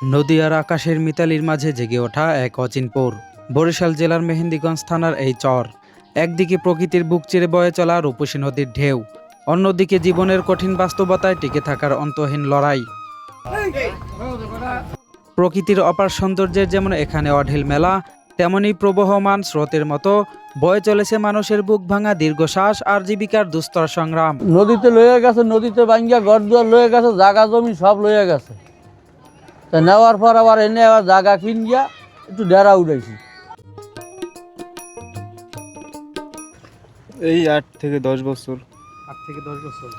নদী আর আকাশের মিতালির মাঝে জেগে ওঠা এক অচিনপুর। বরিশাল জেলার মেহেন্দিগঞ্জ থানার এই চর। একদিকে প্রকৃতির বুক চিরে বয়ে চলা রূপসী নদীর ঢেউ, অন্যদিকে জীবনের কঠিন বাস্তবতায় টিকে থাকার অন্তহীন লড়াই। প্রকৃতির অপার সৌন্দর্যের যেমন এখানে অঢেল মেলা, তেমনি প্রবহমান স্রোতের মতো বয়ে চলেছে মানুষের বুক ভাঙা দীর্ঘশ্বাস আর জীবিকার দুস্তর সংগ্রাম। নদীতে লয়ে গেছে, নদীতে ভাঙ্গিয়া ঘর দুয়ার লয়ে গেছে, জাগা জমি সব লয়ে গেছে। তা নেওয়ার পর আবার এনে আবার জাগা কিনিয়া একটু ডেরা উঠাইছি। এই 8 থেকে 10 বছর। 8 থেকে 10 বছর।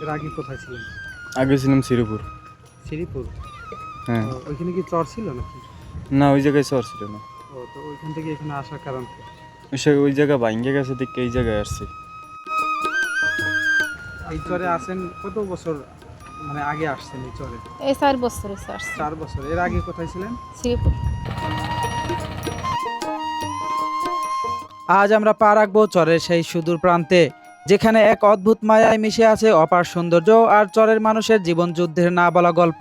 এর আগে কোথায় ছিলেন? আগে ছিলাম শ্রীপুর। শ্রীপুর? হ্যাঁ। ওইখানে কি চর ছিল নাকি? না, ওই জায়গায় চর ছিল না। তো ওইখান থেকে এখানে আসার কারণ কি? ওই জায়গা ভাঙ্গে গেছে দেখে এই জায়গায় আসছি। এই চরে আসেন কত বছর, মানে আগে আসছেন এই চরে? এই 4 বছর হয়েছে আসছি। 4 বছর। এর আগে কোথায় ছিলেন? শ্রীপুর। আজ আমরা পা রাখবো চরের সেই সুদূর প্রান্তে, যেখানে এক অদ্ভুত মায়ায় মিশে আছে অপার সৌন্দর্য আর চরের মানুষের জীবন যুদ্ধের না বলা গল্প।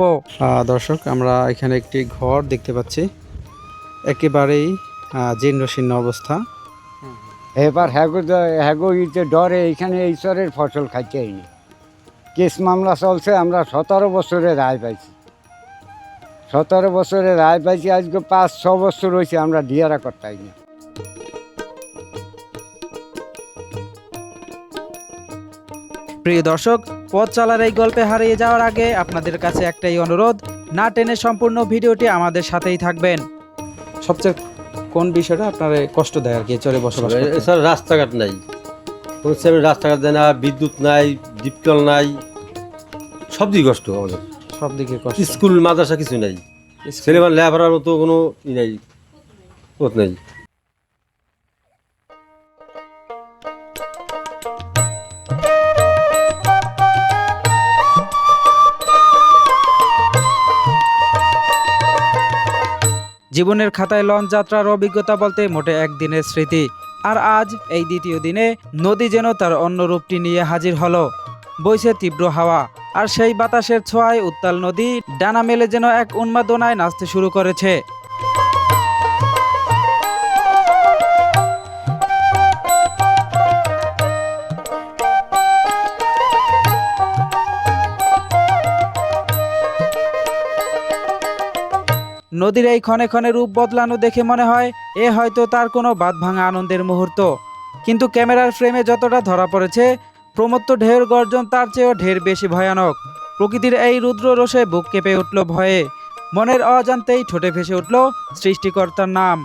দর্শক, আমরা এখানে একটি ঘর দেখতে পাচ্ছি, একেবারেই জীর্ণ শীর্ণ অবস্থা। এবার হ্যাগো ইতে ডরে এইখানে এই চরের ফসল খাইতে হয়নি। কেস মামলা চলছে, আমরা 17 বছরে রায় পাইছি। 17 বছরে রায় পাইছি, আজকে 5-6 বছর হয়েছে আমরা ডিয়ারা করতাই না। প্রিয় দর্শক, পথ চলার এই গল্পে হারিয়ে যাওয়ার আগে আপনাদের কাছে একটাই অনুরোধ, না টেনে সম্পূর্ণ ভিডিওটি আমাদের সাথেই থাকবেন। সবচেয়ে কোন বিষয়টা আপনার কষ্ট দেয় আর কি চরে বসবাস করতে? এছাড়া রাস্তাঘাট নাই, রাস্তাঘাট দেয় না, বিদ্যুৎ নাই, ডিপটল নাই, সব দিকে কষ্ট আমাদের। সব দিকে কষ্ট। স্কুল মাদ্রাসা কিছু নাই, ছেলেমান লেখাপড়ার মতো কোনো ই নাই, পথ নাই। জীবনের খাতায় লঞ্চ যাত্রার অভিজ্ঞতা বলতে মোটে একদিনের স্মৃতি। আর আজ এই দ্বিতীয় দিনে নদী যেন তার অন্য রূপটি নিয়ে হাজির হলো। বইছে তীব্র হাওয়া, আর সেই বাতাসের ছোঁয়ায় উত্তাল নদী ডানা মেলে যেন এক উন্মাদনায় নাচতে শুরু করেছে। নদীর এই ক্ষণে ক্ষণে রূপ বদলানো দেখে মনে হয় এ হয়তো তার কোনো বাঁধ ভাঙা আনন্দের মুহূর্ত। কিন্তু ক্যামেরার ফ্রেমে যতটা ধরা পড়েছে, প্রমত্ত ঢেউর গর্জন তার চেয়েও ঢের বেশি ভয়ানক। প্রকৃতির এই রুদ্র রোষে বুক কেঁপে উঠল ভয়ে, মনের অজান্তেই ঠোঁটে ভেসে উঠল সৃষ্টিকর্তার নাম।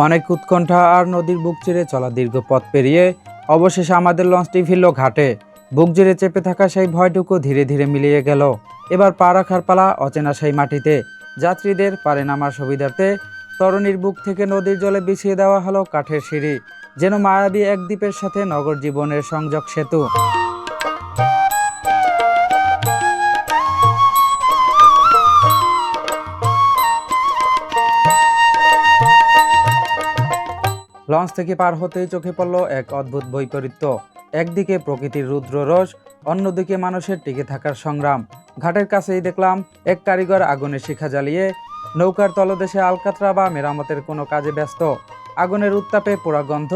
অনেক উৎকণ্ঠা আর নদীর বুক চিরে চলা দীর্ঘ পথ পেরিয়ে অবশেষে আমাদের লঞ্চটি ফিরল ঘাটে। বুক চিরে চেপে থাকা সেই ভয়টুকু ধীরে ধীরে মিলিয়ে গেল। এবার পা রাখার পালা অচেনা সেই মাটিতে। যাত্রীদের পারে নামার সুবিধার্থে তরুণীর বুক থেকে নদীর জলে বিছিয়ে দেওয়া হলো কাঠের সিঁড়ি, যেন মায়াবী এক দ্বীপের সাথে নগর জীবনের সংযোগ সেতু। লঞ্চ থেকে পার হতেই চোখে পড়ল এক অদ্ভুত বৈপরীত্য। একদিকে প্রকৃতির রুদ্র রোষ, অন্যদিকে মানুষের টিকে থাকার সংগ্রাম। ঘাটের কাছেই দেখলাম এক কারিগর আগুনের শিখা জ্বালিয়ে নৌকার তলদেশে আলকাতরা বা মেরামতের কোনো কাজে ব্যস্ত। আগুনের উত্তাপে পোড়া গন্ধ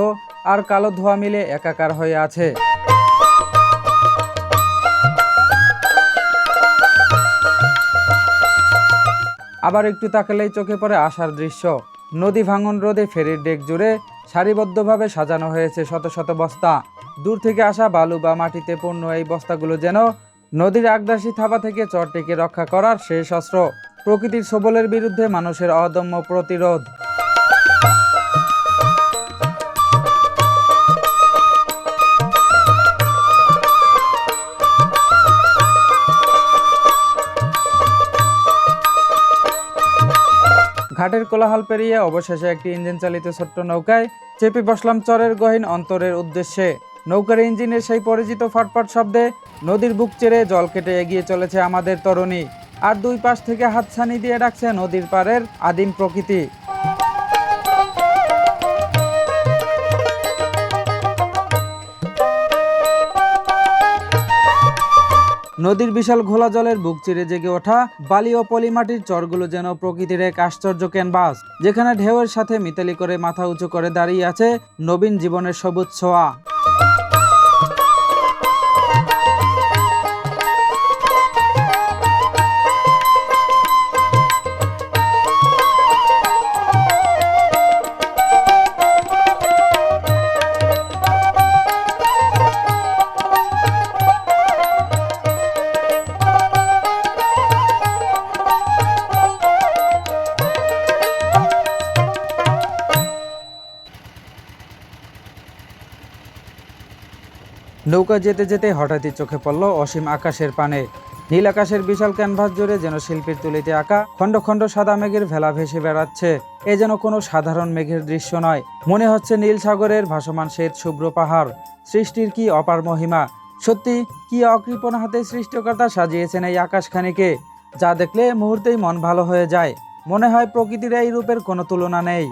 আর কালো ধোঁয়া মিলে একাকার হয়ে আছে। আবার একটু তাকালেই চোখে পড়ে আসার দৃশ্য। নদী ভাঙন রোধে ফেরির ডেক জুড়ে সারিবদ্ধভাবে সাজানো হয়েছে শত শত বস্তা। দূর থেকে আসা বালু বা মাটিতে পূর্ণ এই বস্তাগুলো যেন নদীর আগ্রাসী থাবা থেকে চরটিকে রক্ষা করার শেষ অস্ত্র। প্রকৃতির সবলের বিরুদ্ধে মানুষের অদম্য প্রতিরোধ। ঘাটের কোলাহল পেরিয়ে অবশেষে একটি ইঞ্জিন চালিত ছোট্ট নৌকায় চেপে বসলাম চরের গহীন অন্তরের উদ্দেশ্যে। নৌকার ইঞ্জিনের সেই পরিচিত ফটফট শব্দে নদীর বুক চেড়ে জল কেটে এগিয়ে চলেছে আমাদের তরুণী। আর দুই পাশ থেকে হাতছানি দিয়ে ডাকছে নদীর পাড়ের আদিম প্রকৃতি। নদীর বিশাল ঘোলা জলের বুক চিরে জেগে ওঠা বালি ও পলিমাটির চরগুলো যেন প্রকৃতির এক আশ্চর্য ক্যানভাস, যেখানে ঢেউয়ের সাথে মিতালি করে মাথা উঁচু করে দাঁড়িয়ে আছে নবীন জীবনের সবুজ ছোঁয়া। নৌকা যেতে যেতে হঠাৎই চোখে পড়ল অসীম আকাশের পানে। নীল আকাশের বিশাল ক্যানভাস জুড়ে যেন শিল্পীর তুলিতে আঁকা খণ্ড খণ্ড সাদা মেঘের ভেলা ভেসে বেড়াচ্ছে। এ যেন কোনো সাধারণ মেঘের দৃশ্য নয়, মনে হচ্ছে নীল সাগরের ভাসমান শ্বেত শুভ্র পাহাড়। সৃষ্টির কি অপার মহিমা! সত্যি কি অকৃপণ হাতে সৃষ্টিকর্তা সাজিয়েছেন এই আকাশখানিকে, যা দেখলে মুহূর্তেই মন ভালো হয়ে যায়। মনে হয় প্রকৃতির এই রূপের কোনো তুলনা নেই।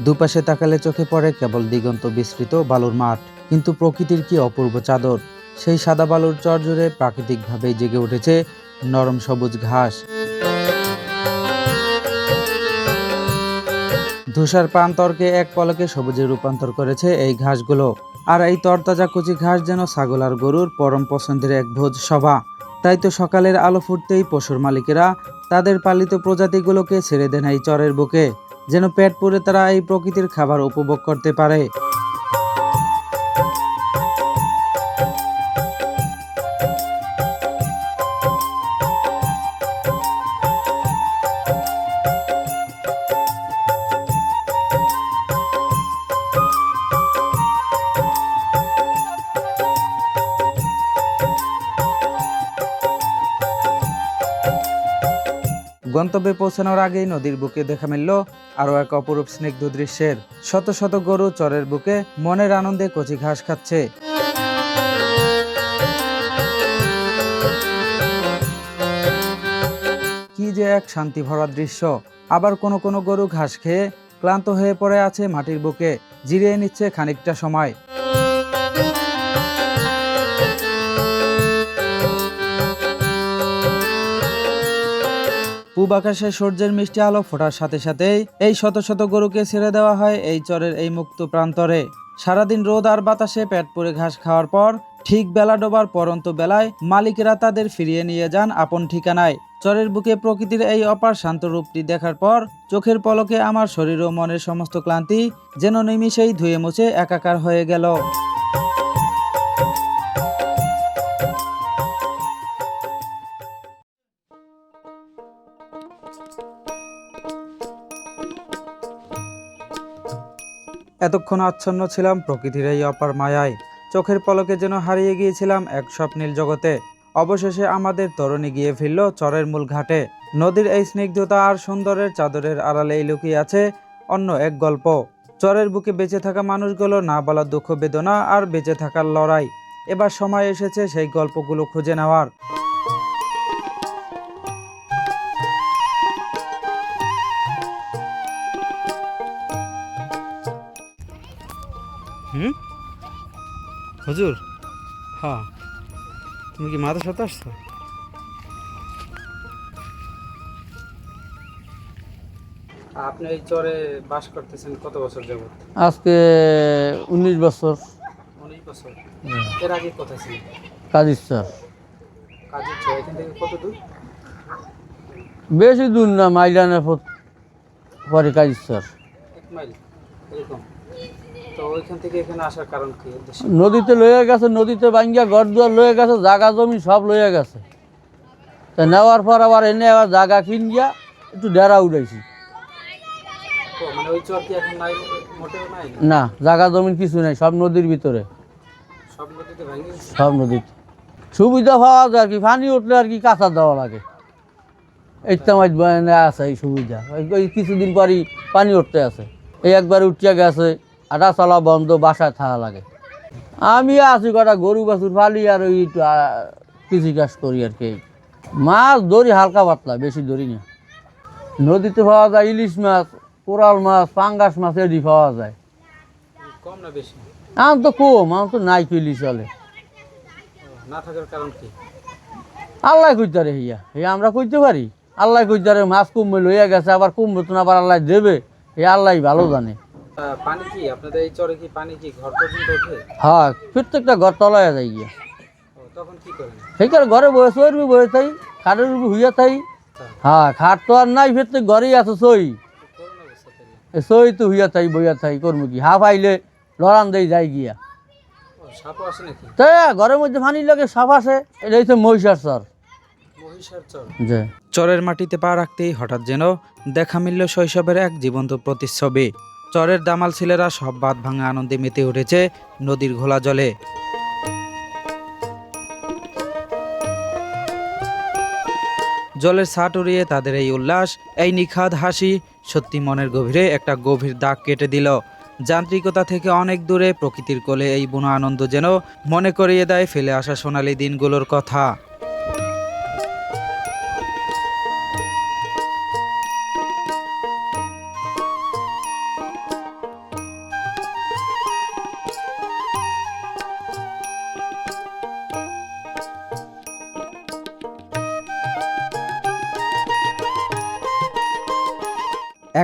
দুপাশে তাকালে চোখে পড়ে কেবল দিগন্ত বিস্তৃত বালুর মাঠ, কিন্তু প্রকৃতির কি অপূর্ব চাদর। সেই সাদা বালুর চর জুড়ে প্রাকৃতিকভাবেই জেগে উঠেছে নরম সবুজ ঘাস। ধূসর প্রান্তরকে এক পলকে সবুজে রূপান্তর করেছে এই ঘাসগুলো। আর এই তরতাজা কচি ঘাস যেন ছাগল আর গরুর পরম পছন্দের এক ভোজ সভা। তাই তো সকালের আলো ফুটতেই পশুর মালিকেরা তাদের পালিত প্রজাতিগুলোকে ছেড়ে দেন এই চরের বুকে, যেন পেট পুরে তারা এই প্রকৃতির খাবার উপভোগ করতে পারে। গন্তব্যে পৌঁছানোর আগেই নদীর বুকে দেখা মিলল আরও এক অপরূপ স্নিগ্ধ দৃশ্যের। শত শত গরু চরের বুকে মনের আনন্দে কচি ঘাস খাচ্ছে। কি যে এক শান্তি ভরা দৃশ্য। আবার কোনো কোনো গরু ঘাস খেয়ে ক্লান্ত হয়ে পড়ে আছে মাটির বুকে, জিরিয়ে নিচ্ছে খানিকটা সময়। পূব আকাশে সূর্যের মিষ্টি আলো ফোটার সাথে সাথেই এই শত শত গরুকে ছেড়ে দেওয়া হয় এই চরের এই মুক্ত প্রান্তরে। সারাদিন রোদ আর বাতাসে পেট পুরে ঘাস খাওয়ার পর ঠিক বেলা ডোবার পরন্ত বেলায় মালিকেরা তাদের ফিরিয়ে নিয়ে যান আপন ঠিকানায়। চরের বুকে প্রকৃতির এই অপার শান্ত রূপটি দেখার পর চোখের পলকে আমার শরীর ও মনের সমস্ত ক্লান্তি যেন নিমিষেই ধুয়ে মুছে একাকার হয়ে গেল। এতক্ষণ আচ্ছন্ন ছিলাম প্রকৃতির এই অপার মায়ায়, চোখের পলকে যেন হারিয়ে গিয়েছিলাম এক স্বপ্নীল জগতে। অবশেষে আমাদের তরুণী গিয়ে ফিরল চরের মূল ঘাটে। নদীর এই স্নিগ্ধতা আর সুন্দরের চাদরের আড়ালেই লুকিয়ে আছে অন্য এক গল্প। চরের বুকে বেঁচে থাকা মানুষগুলো না বলা দুঃখ বেদনা আর বেঁচে থাকার লড়াই। এবার সময় এসেছে সেই গল্পগুলো খুঁজে নেওয়ার। হুজুর, হ্যাঁ, তুমি কি মাথা সাথে আসছো? আপনি এই চরে বাস করতেছেন কত বছর যাবত? আজকে 19 বছর। 19 বছর। এর আগে কোথায় ছিলেন? কাজিস্তার। কাজিস্তার এখান থেকে কত দূর? বেশি দূর না, মাইলানের পরে কাজিস্তার। 1 মাইল এরকম। তো ওইখান থেকে এখানে আসার কারণ কি? নদীতে লয়ে গেছে, নদীতে ভাঙ্গিয়া ঘর দুয়ার লয়ে গেছে, জাগা জমি সব লয়ে গেছে। তা নেওয়ার পর আবার এনে আবার জাগা কিনিয়া একটু ডেরা উঠাইছি। মানে ওই চর কি এখন নাই? মোটেও নাই না, জাগা জমিন কিছু নাই, সব নদীর ভিতরে। সব নদীতে ভেঙে গেছে? সব নদীতে। সুবিধা পাওয়া যায় আর কি, পানি উঠলে আর কি কাঁচা দেওয়া লাগে। এই তামাজ বয়ানে আছে এই সুবিধা। ওই কিছুদিন পরই পানি উঠতে আছে, এই একবার উঠিয়া গেছে, আটা চলা বন্ধ, বাসায় থাকা লাগে। আমি আছি কটা গরু বাছুর ফালি আর ওই কৃষি কাজ করি আর কি। মাছ ধরি হালকা পাতলা, বেশি ধরি না। নদীতে পাওয়া যায় ইলিশ মাছ, কোরাল মাছ, পাঙ্গাস মাছ এটি পাওয়া যায়। কম না বেশি? এখন তো কম, এখন তো নাই কিলি চলে। না থাকার কারণ কি? আল্লাহ কইতে রে হিয়া, আমরা কইতে পারি? আল্লাহ কইতে রে মাছ কমবে লইয়া গেছে, আবার কমবে তো না, আবার আল্লাহ দেবে, আল্লাহ ভালো জানে। পানি কি আপনাদের এই চরে কি পানি কি ঘর পর্যন্ত ওঠে? হ্যাঁ, প্রত্যেকটা ঘর তলায় যায় গিয়া। তখন কি করেন? সেইখানে ঘরে বয়ে চর্বি বয়ে থাই, খাটের উপর হুইয়া থাই। হ্যাঁ, খাট তো আর নাই, প্রত্যেক ঘরেই আছে সই। সই তো হুইয়া থাই, বইয়া থাই, করবো কি? হাফ আইলে লড়ান দেই যায় গিয়া। সাপও আসে নাকি? তাই ঘরের মধ্যে পানি লাগে, সাপ আসে। এটা হচ্ছে মহিষার চর। মহিষার চর? যে চরের মাটিতে পা রাখতেই হঠাৎ যেন দেখা মিলল শৈশবের এক জীবন্ত প্রতিচ্ছবি। চরের দামাল ছেলেরা সব বাঁধ ভাঙা আনন্দে মেতে উঠেছে নদীর ঘোলা জলে। জলের ছাট উড়িয়ে তাদের এই উল্লাস, এই নিখাদ হাসি সত্যি মনের গভীরে একটা গভীর দাগ কেটে দিল। যান্ত্রিকতা থেকে অনেক দূরে প্রকৃতির কোলে এই বুনো আনন্দ যেন মনে করিয়ে দেয় ফেলে আসা সোনালি দিনগুলোর কথা।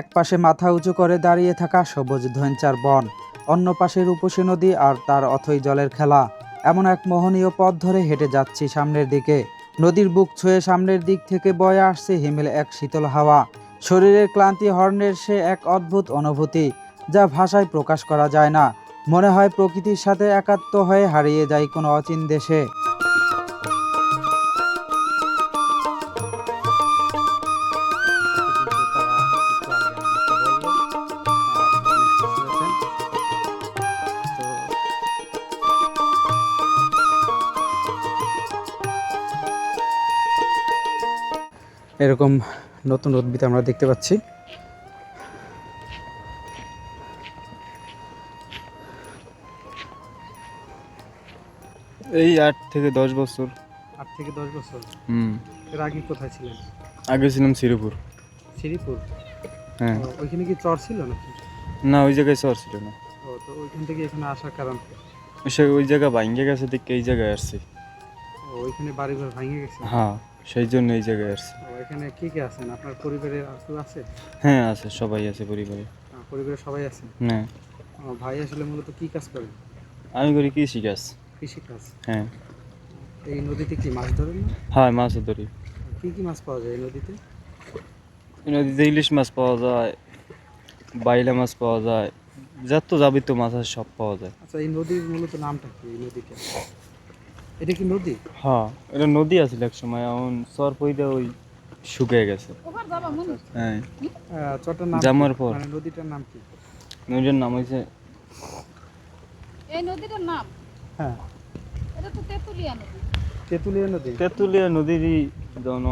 এক পাশে মাথা উঁচু করে দাঁড়িয়ে থাকা সবুজ ধৈঞ্চার বন, অন্য পাশে রূপসী নদী আর তার অথই জলের খেলা। এমন এক মোহনীয় পথ ধরে হেঁটে যাচ্ছি সামনের দিকে। নদীর বুক ছুঁয়ে সামনের দিক থেকে বয়ে আসছে হিমেল এক শীতল হাওয়া। শরীরের ক্লান্তি হরণের সে এক অদ্ভুত অনুভূতি, যা ভাষায় প্রকাশ করা যায় না। মনে হয় প্রকৃতির সাথে একাত্ম হয়ে হারিয়ে যায় কোনো অচিন দেশে। এরকম নতুন উদ্ভিদ আমরা দেখতে পাচ্ছি। এই 8 থেকে 10 বছর। 8 থেকে 10 বছর? হুম। এর আগে কোথায় ছিলেন? আগে ছিলাম শ্রীপুর। শ্রীপুর? হ্যাঁ। ওইখানে কি চর ছিল নাকি? না, ওই জায়গায় চর ছিল না। তো ওইখান থেকে এখানে আসার কারণ কি? ওই জায়গা ভাঙ্গে গেছে দেখে এই জায়গায় আসছি। ওইখানে বাড়িঘর ভেঙে গেছে? হ্যাঁ, সেই জন্য এই জায়গায় আসছি। এখানে কে কে আছেন? আপনার পরিবারে আর কেউ আছে? হ্যাঁ আছে, সবাই আছে পরিবারে। পরিবারে সবাই আছে? হ্যাঁ। ভাই আসলে মূলত কি কাজ করেন? আমি করি কৃষি কাজ। কৃষি কাজ? হ্যাঁ। এই নদীতে কি মাছ ধরেন না? হ্যাঁ, মাছও ধরি। কি কি মাছ পাওয়া যায় এই নদীতে? এই নদীতে ইলিশ মাছ পাওয়া যায়, বাইলা মাছ পাওয়া যায়, যত যাবতীয় মাছ আছে সব পাওয়া যায়। আচ্ছা, এই নদীর মূলত নামটা কি? এই নদীটা, এটা কি নদী? হ্যাঁ, এটা নদী আছিল এক সময়, এখন চর পইতে ওই শুকিয়ে গেছে। হ্যাঁ। চরটার নাম জামার কি? পর মানে নদীটার নাম কি? নদীর নাম হয়েছে, এই নদীটার নাম, হ্যাঁ, এটা তো তেঁতুলিয়া নদী। তেঁতুলিয়া নদী? তেঁতুলিয়া নদীরই যেমন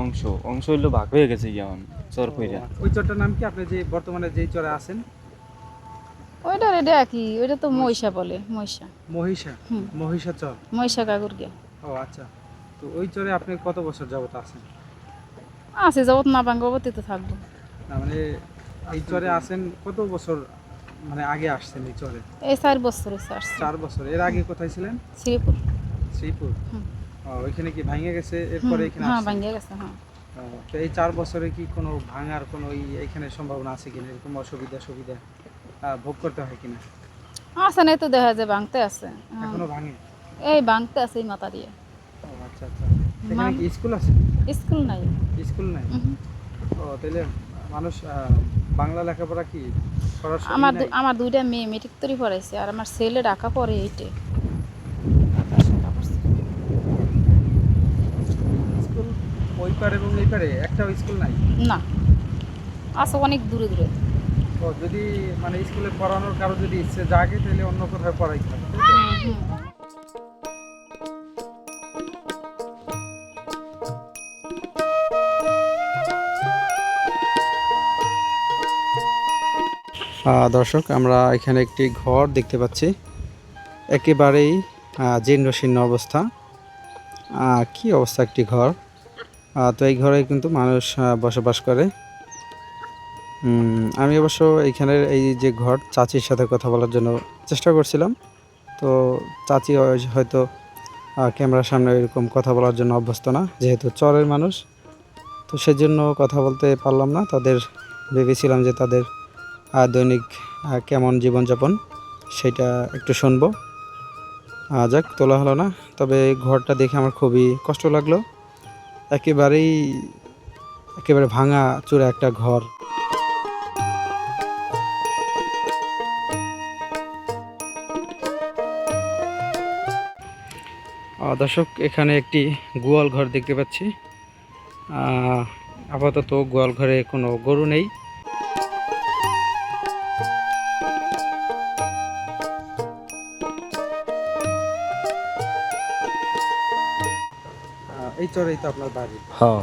অংশ হইলো ভাগ হয়ে গেছে এখন চর পইরা। ওই চরটার নাম কি? আপনি যে বর্তমানে যেই চরে আছেন? ওইটা এটা কি, ওইটা তো মহিষা বলে, মহিষা। মহিষা? হুম। মহিষা চর? মহিষা কাকুর গিয়া ও আচ্ছা। তো ওই চরে আপনি কত বছর যাবত আছেন? আছে, যাবত না বাঙ্গবতী তো থাকবো। না মানে এই চরে আছেন কত বছর, মানে আগে আসছেন এই চরে? এই 4 বছর হয়েছে আসছে। 4 বছর। এর আগে কোথায় ছিলেন? শ্রীপুর। শ্রীপুর? হুম। ওইখানে কি ভাঙে গেছে এরপরে এখানে হ্যাঁ, আসছেন? ভাঙ্গিয়া গেছে, হ্যাঁ। তো এই 4 বছরে কি কোনো ভাঙার কোনো এইখানে সম্ভাবনা আছে কিনা? এরকম সুবিধা ভোগ করতে হয় কিনা? আছে নাই তো, দেখা যায় ভাঙতে আছে। হ্যাঁ। এখনো ভাঙে? এই ভাঙতে আছে এই মাথা দিয়ে। ও আচ্ছা আচ্ছা। এখানে কি স্কুল আছে? স্কুল নাই। স্কুল নাই? উহুম। ও তাহলে মানুষ বাংলা লেখাপড়া কি সরাসরি নাই? আমার 2টা মেয়ে মেট্রিক তৈরি পড়াইছে, আর আমার ছেলে ঢাকা পড়ে এইটে। স্কুল ওই পারে এবং এই পারে একটাও স্কুল নাই? না, আছে অনেক দূরে দূরে। ও যদি মানে স্কুলে পড়ানোর কারো যদি ইচ্ছে জাগে তাহলে অন্য কোথাও পড়াইতে হবে, তাই তো? হুম। দর্শক, আমরা এখানে একটি ঘর দেখতে পাচ্ছি, একেবারেই জীর্ণ শীর্ণ অবস্থা। কি অবস্থা একটি ঘর! তো এই ঘরে কিন্তু মানুষ বসবাস করে। আমি অবশ্য এইখানের এই যে ঘর চাচির সাথে কথা বলার জন্য চেষ্টা করছিলাম, তো চাচি হয়তো ক্যামেরার সামনে এরকম কথা বলার জন্য অভ্যস্ত না, যেহেতু চরের মানুষ, তো সেজন্য কথা বলতে পারলাম না। তাদের ভেবেছিলাম যে তাদের দৈনিক কেমন জীবনযাপন সেটা একটু শুনবো। যাক, তোলা হলো না। তবে এই ঘরটা দেখে আমার খুবই কষ্ট লাগলো। একেবারে ভাঙা চূড়া একটা ঘর। দর্শক, এখানে একটি গোয়াল ঘর দেখতে পাচ্ছি। আপাতত গোয়াল ঘরে কোনো গরু নেই। এই চরেই তো আপনার বাড়ি? হ্যাঁ,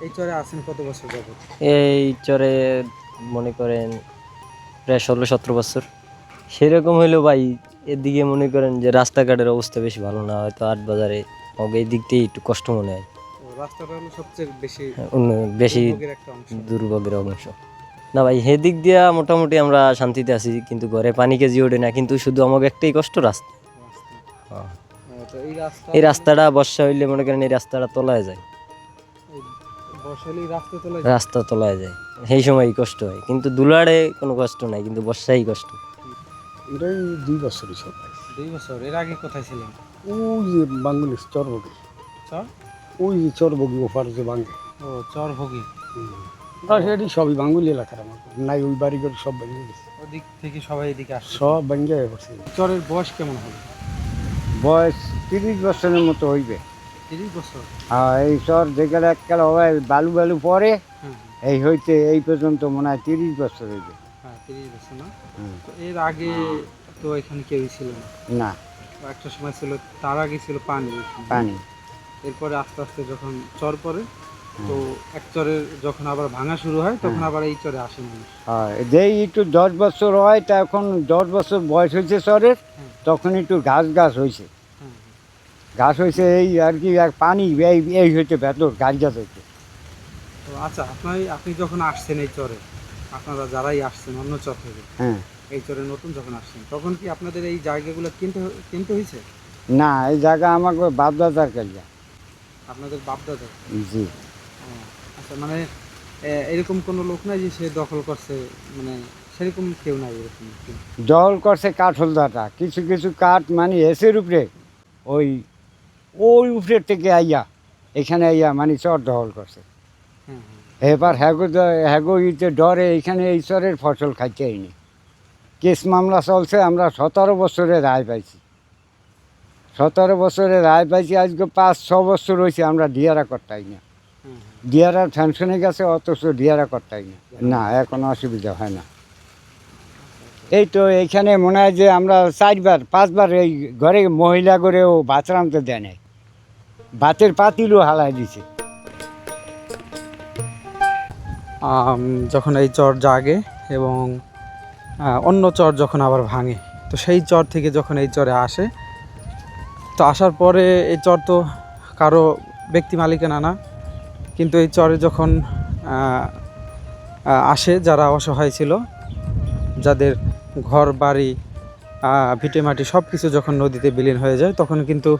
এই চরে আছেন কত বছর যাবত? এই চরে মনে করেন প্রায় 16-17 বছর। সেরকম হইলেও ভাই এদিকে মনে করেন যে রাস্তাঘাটের অবস্থা বেশি ভালো না, হয়তো হাট বাজারে আমাকে এই দিক দিয়ে একটু কষ্ট মনে হয়। রাস্তাটা হলো সবচেয়ে বেশি বেশি দুর্ভোগের একটা অংশ। দুর্ভোগের অংশ না ভাই, সেদিক দিয়া মোটামুটি আমরা শান্তিতে আছি, কিন্তু ঘরে পানি কেজি ওঠে না, কিন্তু শুধু আমাকে একটাই কষ্ট রাস্তা। হ্যাঁ। তো এই রাস্তাটা বর্ষা হইলে মনে করেন এই রাস্তাটা তলায় যায়, বর্ষালি রাস্তা তলায় যায়, সেই সময় কষ্ট হয়, কিন্তু দুলাড়ে কোনো কষ্ট নাই, কিন্তু বর্ষাই কষ্ট। এটাই 2 বছরই সব। 2 বছর। এর আগে কোথায় ছিলেন? ওই যে বাঙ্গুলিস চরবগি, চর? ওই যে চরবগি ওপার যে বাঙ্গে। ও, চরভোগী। সেটি সবই বাঙ্গুলি এলাকার আমার নাই, ওই বাড়ি করে সব ভেঙে গেছে, ওদিক থেকে সবাই এদিকে আসছে। সব ভেঙে পড়ছে। চরের বয়স কেমন হবে? বয়স 30 বছরের মতো হইবে। 30 বছর? এই চর যেগুলো এককাল হয় বালু বালু পরে, হ্যাঁ এই হইতে এই পর্যন্ত মনে হয় 30 বছর হইবে। হ্যাঁ, 30 বছর না? হুম। তো এর আগে তো এখানে কেউই ছিল না। না, একটা সময় ছিল, তার আগে ছিল পানি এখানে। পানি। এরপরে আস্তে আস্তে যখন চর পড়ে, তো এক চরের যখন আবার ভাঙা শুরু হয়, তখন আবার এই চরে আসে মানুষ। যেই একটু 10 বছর হয়, তা এখন 10 বছর বয়স হয়েছে চরের, তখন একটু ঘাস হয়েছে। হ্যাঁ। ঘাস হয়েছে এই আর কি, আর পানি এই হইতে ভেতর ঘাস হইতে। তো আচ্ছা, আপনি যখন আসছেন এই চরে, আপনারা যারাই আসছেন অন্য চর থেকে, হ্যাঁ। এই চরে নতুন যখন আসছেন, তখন কি আপনাদের এই জায়গাগুলো কিনতে হয়েছে? না, এই জায়গা আমাকে বাপদাদার কাজা। আপনাদের বাপদাদা? জি। আচ্ছা, মানে এরকম কোনো লোক নাই যে সে দখল করছে, মানে সেরকম কেউ নাই এরকম? জল করছে কাঠলদাটা, কিছু কিছু কাঠ মানে এসের উপরে, ওই ওই উপরের থেকে আইয়া এখানে আইয়া মানে চর দখল করছে। হ্যাঁ হ্যাঁ। এবার হ্যাগো ইতে ডরে এখানে এই চরের ফসল খাইতে হয়নি। কেস মামলা চলছে, আমরা 17 বছরে রায় পাইছি। 17 বছরে রায় পাইছি, আজকে 5-6 বছর হয়েছে আমরা ডিয়ারা করতাই না। ডিয়ারার ফ্যানশনে গেছে, অথচ ডিয়ারা করতাই না। না, এখন অসুবিধা হয় না। এই তো এইখানে মনে হয় যে আমরা 4-5 এই ঘরে মহিলা করেও ভাত রাঁধতে দেয় নাই, ভাতের পাতিলও হালাই দিছে। যখন এই চর জাগে এবং অন্য চর যখন আবার ভাঙে, তো সেই চর থেকে যখন এই চরে আসে, তো আসার পরে এই চর তো কারো ব্যক্তি মালিকানা না, কিন্তু এই চরে যখন আসে যারা অসহায় ছিল, যাদের ঘর বাড়ি ভিটেমাটি সব কিছু যখন নদীতে বিলীন হয়ে যায়, তখন কিন্তু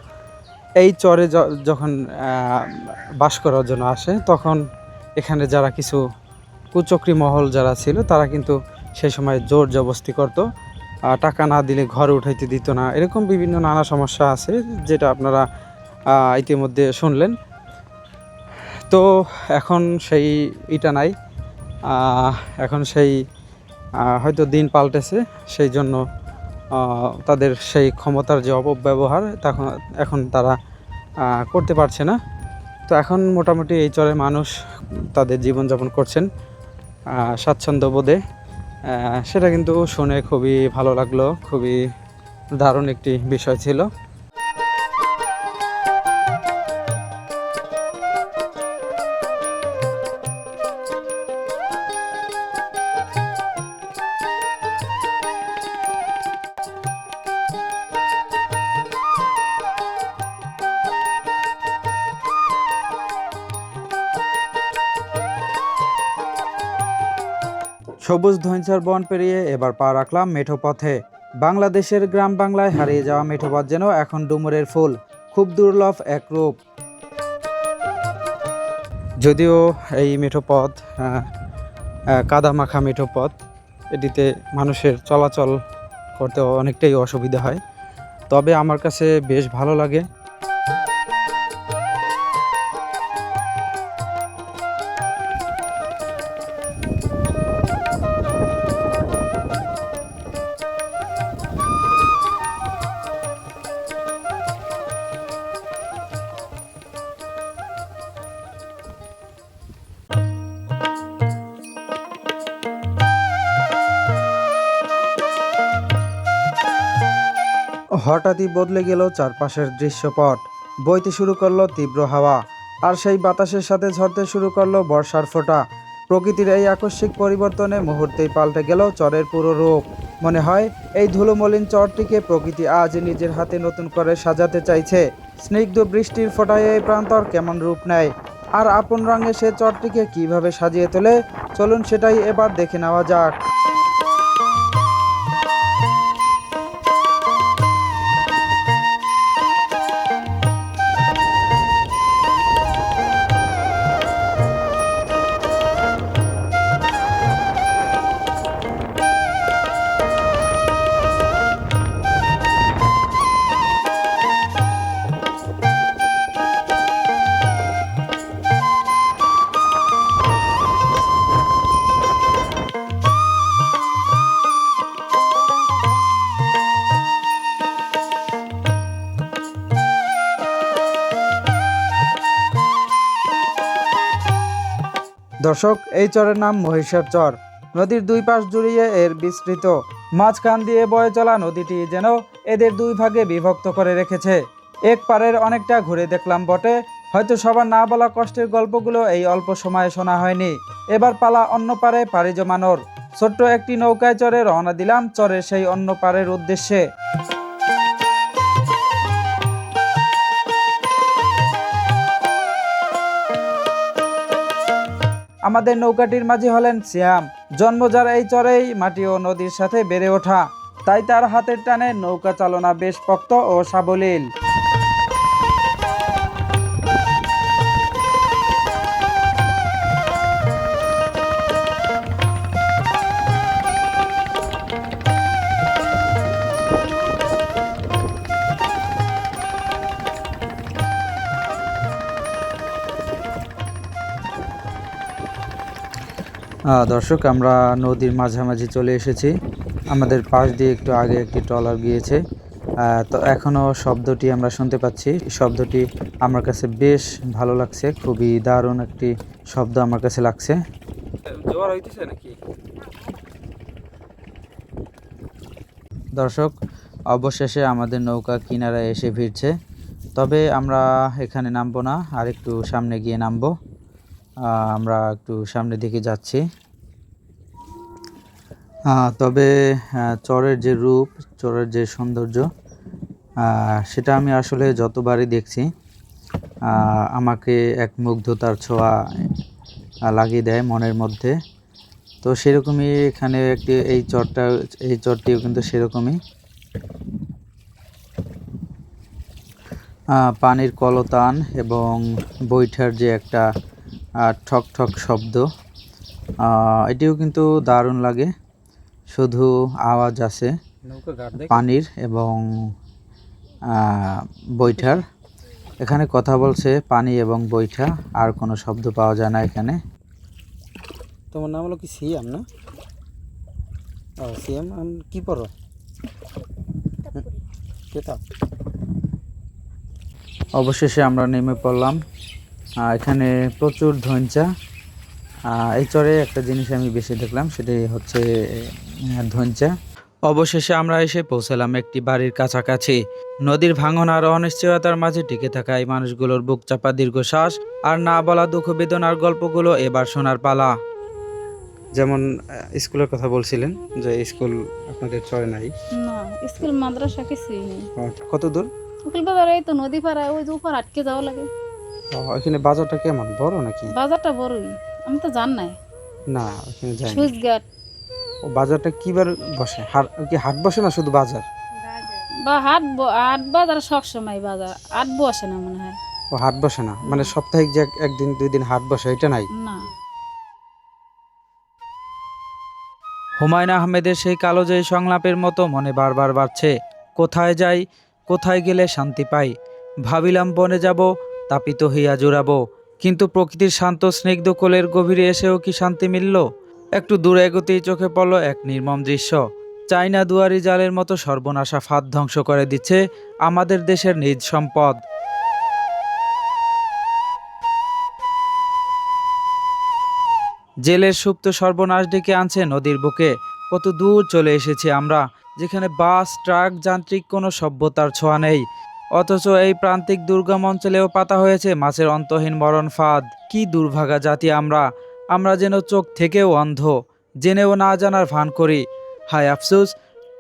এই চরে যখন বাস করার জন্য আসে, তখন এখানে যারা কিছু কুচক্রী মহল যারা ছিল, তারা কিন্তু সেই সময় জোর জবরদস্তি করতো, টাকা না দিলে ঘরে উঠাইতে দিত না, এরকম বিভিন্ন নানা সমস্যা আছে, যেটা আপনারা ইতিমধ্যে শুনলেন। তো এখন সেই এটা নাই, এখন সেই হয়তো দিন পাল্টেছে, সেই জন্য তাদের সেই ক্ষমতার যে অপব্যবহার এখন তারা করতে পারছে না। তো এখন মোটামুটি এই চরে মানুষ তাদের জীবনযাপন করছেন স্বাচ্ছন্দ্য বোধে। সেটা কিন্তু শুনে খুবই ভালো লাগলো, খুবই দারুণ একটি বিষয় ছিল। সবুজ ধৈঞ্চার বন পেরিয়ে এবার পা রাখলাম মেঠো পথে। বাংলাদেশের গ্রাম বাংলায় হারিয়ে যাওয়া মেঠো পথ যেন এখন ডুমুরের ফুল, খুব দুর্লভ এক রূপ। যদিও এই মেঠো পথ কাদা মাখা মেঠো পথ, এটিতে মানুষের চলাচল করতে অনেকটাই অসুবিধা হয়, তবে আমার কাছে বেশ ভালো লাগে। হঠাৎই বদলে গেল চারপাশের দৃশ্যপট, বইতে শুরু করলো তীব্র হাওয়া, আর সেই বাতাসের সাথে ঝরতে শুরু করলো বর্ষার ফোঁটা। প্রকৃতির এই আকস্মিক পরিবর্তনে মুহূর্তেই পাল্টে গেল চরের পুরো রূপ। মনে হয় এই ধুলোমলিন চরটিকে প্রকৃতি আজ নিজের হাতে নতুন করে সাজাতে চাইছে। স্নিগ্ধ বৃষ্টির ফোঁটায় এই প্রান্তর কেমন রূপ নেয়, আর আপন রঙে সে চরটিকে কিভাবে সাজিয়ে তোলে, চলুন সেটাই এবার দেখে নেওয়া যাক। দর্শক, এই চরের নাম মহিষের চর। নদীর দুই পাশ জুড়িয়ে এর বিস্তৃত, মাঝখান দিয়ে বয়ে চলা নদীটি যেন এদের দুই ভাগে বিভক্ত করে রেখেছে। এক পারের অনেকটা ঘুরে দেখলাম বটে, হয়তো সবার না বলা কষ্টের গল্পগুলো এই অল্প সময়ে শোনা হয়নি। এবার পালা অন্য পারে পাড়ি জমানোর। ছোট্ট একটি নৌকায় চড়ে রওনা দিলাম চরের সেই অন্য পারের উদ্দেশ্যে। আমাদের নৌকাটির মাঝি হলেন সিয়াম। জন্ম যার এই চরেই, মাটি ও নদীর সাথে বেড়ে ওঠা, তাই তার হাতের টানে নৌকা চালনা বেশ পোক্ত ও সাবলীল। দর্শক, আমরা নদীর মাঝামাঝি চলে এসেছি। আমাদের পাশ দিয়ে একটু আগে একটি ট্রলার গিয়েছে, তো এখনও শব্দটি আমরা শুনতে পাচ্ছি। শব্দটি আমার কাছে বেশ ভালো লাগছে, খুবই দারুণ একটি শব্দ আমার কাছে লাগছে। জোয়ার হইতেছে নাকি? দর্শক, অবশেষে আমাদের নৌকা কিনারায় এসে ভিড়ছে, তবে আমরা এখানে নামবো না, আর একটু সামনে গিয়ে নামবো। আমরা একটু সামনের দিকে যাচ্ছি। তবে চরের যে রূপ, চরের যে সৌন্দর্য, সেটা আমি আসলে যতবারই দেখছি আমাকে এক মুগ্ধতার ছোঁয়া লাগিয়ে দেয় মনের মধ্যে। তো সেরকমই এখানে একটি এই চরটিও কিন্তু সেরকমই। পানির কলতান এবং বৈঠার যে একটা ঠক ঠক শব্দ, এটিও কিন্তু দারুণ লাগে। শুধু আওয়াজ আছে পানির এবং বৈঠার। এখানে কথা বলছে পানি এবং বৈঠা, আর কোনো শব্দ পাওয়া যায় না এখানে। তোমার নাম হলো কি সিয়াম না? ও সিয়াম, কি পড়ো? কেতা? অবশেষে আমরা নেমে পড়লাম। এখানে প্রচুর ধৈঞ্চা। এই চরে একটা জিনিস আমি বেশি দেখলাম, সেটি হচ্ছে ধৈঞ্চা। অবশেষে আমরা এসে পৌঁছালাম একটি বাড়ির কাছাকাছি। নদীর ভাঙন আর অনিশ্চয়তার মাঝে টিকে থাকা এই মানুষগুলোর বুক চাপা দীর্ঘশ্বাস আর না বলা দুঃখ বেদনার গল্পগুলো এবার শোনার পালা। যেমন স্কুলের কথা বলছিলেন, যে স্কুল আপনাদের চরে নাই? না, স্কুল মাদ্রাসা কিছুই নেই। কত দূর? উকিল বাজার এই তো নদী পাড়ায়, ওই যে উপর আটকে যাওয়া লাগে। এখানে বাজারটা কেমন, বড় নাকি? বাজারটা বড়ই, আমি তো জান নাই। না, এখানে যাই সুইচঘাট ও বাজারটা কিবার বসে? কি হাট বসে না শুধু বাজার? বা হাট বাজার সব সময় বাজার, হাট বসে না মনে হয়। ও হাট বসে না, মানে সাপ্তাহিক যে একদিন দুই দিন হাট বসে এটা নাই? না। হুমায়ুন আহমেদের সেই কালোজয়ী সংলাপের মতো মনে বারবার বাড়ছে, কোথায় যাই, কোথায় গেলে শান্তি পাই। ভাবিলাম বনে যাব, তাপিত হইয়া জুড়াবো, কিন্তু প্রকৃতির শান্ত স্নিগ্ধ কোলের গভীরে এসেও কি শান্তি মিলল? একটু দূরে এগোতেই চোখে পড়ল এক নির্মম দৃশ্য। চাইনা দুয়ারি জালের মতো সর্বনাশা ফাঁদ ধ্বংস করে দিচ্ছে আমাদের দেশের নিজ সম্পদ। জেলের সুপ্ত সর্বনাশ ডেকে আনছে নদীর বুকে। কত দূর চলে এসেছি আমরা, যেখানে বাস, ট্রাক, যান্ত্রিক কোনো সভ্যতার ছোঁয়া নেই, অথচ এই প্রান্তিক দুর্গম অঞ্চলেও পাতা হয়েছে মাছের অন্তহীন মরণ ফাঁদ। কি দুর্ভাগা জাতি আমরা, আমরা যেন চোখ থেকেও অন্ধ, জেনেও না জানার ভান করি। হায় আফসোস,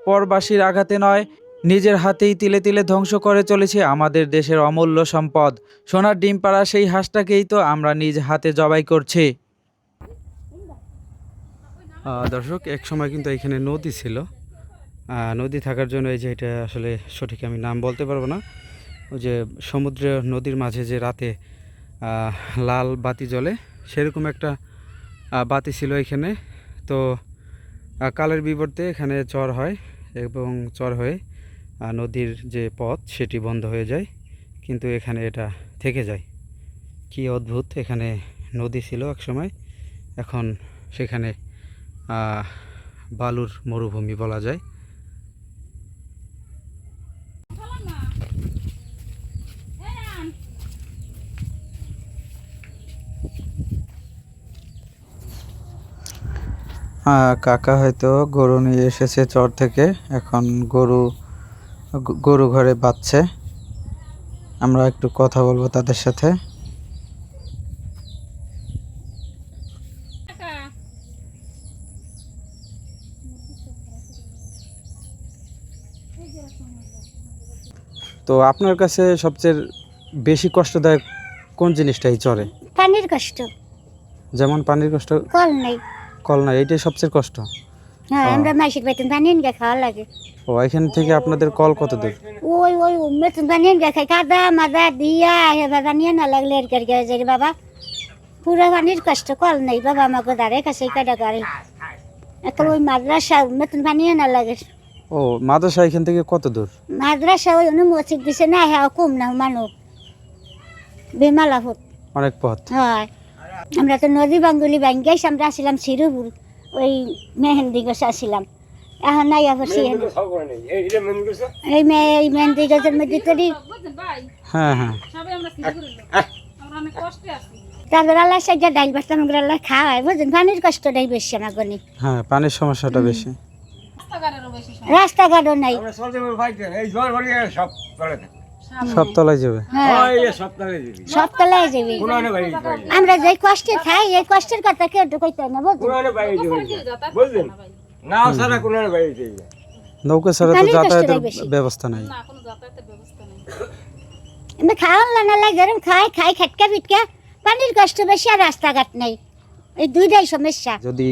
পরবাসীর আঘাতে নয়, নিজের হাতেই তিলে তিলে ধ্বংস করে চলেছে আমাদের দেশের অমূল্য সম্পদ। সোনার ডিম পাড়া সেই হাঁসটাকেই তো আমরা নিজ হাতে জবাই করছি। দর্শক, এক সময় কিন্তু এখানে নদী ছিল। নদী থাকার জন্য এই যে এটা আসলে সঠিক আমি নাম বলতে পারবো না, ওই যে সমুদ্র নদীর মাঝে যে রাতে লাল বাতি জ্বলে সেরকম একটা বাতি ছিল এখানে। তো কালের বিবর্তে এখানে চর হয় এবং চর হয়ে নদীর যে পথ সেটি বন্ধ হয়ে যায়, কিন্তু এখানে এটা থেকে যায়। কি অদ্ভুত, এখানে নদী ছিল এক সময়, এখন সেখানে বালুর মরুভূমি বলা যায়। কাকা হয়তো গরু নিয়ে এসেছে চর থেকে, এখন গরু ঘরে বাঁধছে। আমরা একটু কথা বলবো তাদের সাথে। তো আপনার কাছে সবচেয়ে বেশি কষ্টদায়ক কোন জিনিসটা এই চরে? পানির কষ্ট। যেমন পানির কষ্ট? কল নাই। কল নাই, এটাই সবচেয়ে কষ্ট। হ্যাঁ, আমরা মাসির বেতন পানি এনে খাওয়া লাগে। ও, এখান থেকে আপনাদের কল কত দূর? ওই ওই বেতন পানি এনে খাই, কাদা মাজা দিয়া এবার পানি না লাগলে আর কি যে বাবা পুরো পানির কষ্ট। কল নেই বাবা, আমাকে দাঁড়ে কাছে কাটা করে এখন ওই মাদ্রাসা বেতন পানি না লাগে। ও, মাদ্রাসা এখান থেকে কত দূর? মাদ্রাসা ওই মসজিদ দিছে না, হ্যাঁ কম না মানুষ বেমালা ফুট অনেক পথ। হয়। আমরা তো নদী বাঙ্গুলি বাঙ্গাইছি, আমরা আসছিলাম শিরুপুর, ওই মেহেন্দি গাছ আসছিলাম, এখন নাই আবার এই মেহেন্দি গাছের মধ্যে তৈরি। হ্যাঁ হ্যাঁ, তারপর আল্লাহ সাইডে ডাইল বাসতাম, আল্লাহ খাওয়াই, বুঝলেন পানির কষ্টটাই বেশি আমার গণি। হ্যাঁ, পানির সমস্যাটা বেশি। রাস্তাঘাটও নাই, সব তলায় যাবে। সব তলায় যাবে। আমরা যে কষ্টে খাই এই কষ্টের কথা কেউ তো কইতে না, বুঝলেন। নৌকা ছাড়া তো যাতায়াতের ব্যবস্থা নাই। আমরা খাওয়ান না লাগে যেরকম খাই খাই খেটকা পিটকা, পানির কষ্ট বেশি আর রাস্তাঘাট নেই, এই দুইটাই সমস্যা। যদি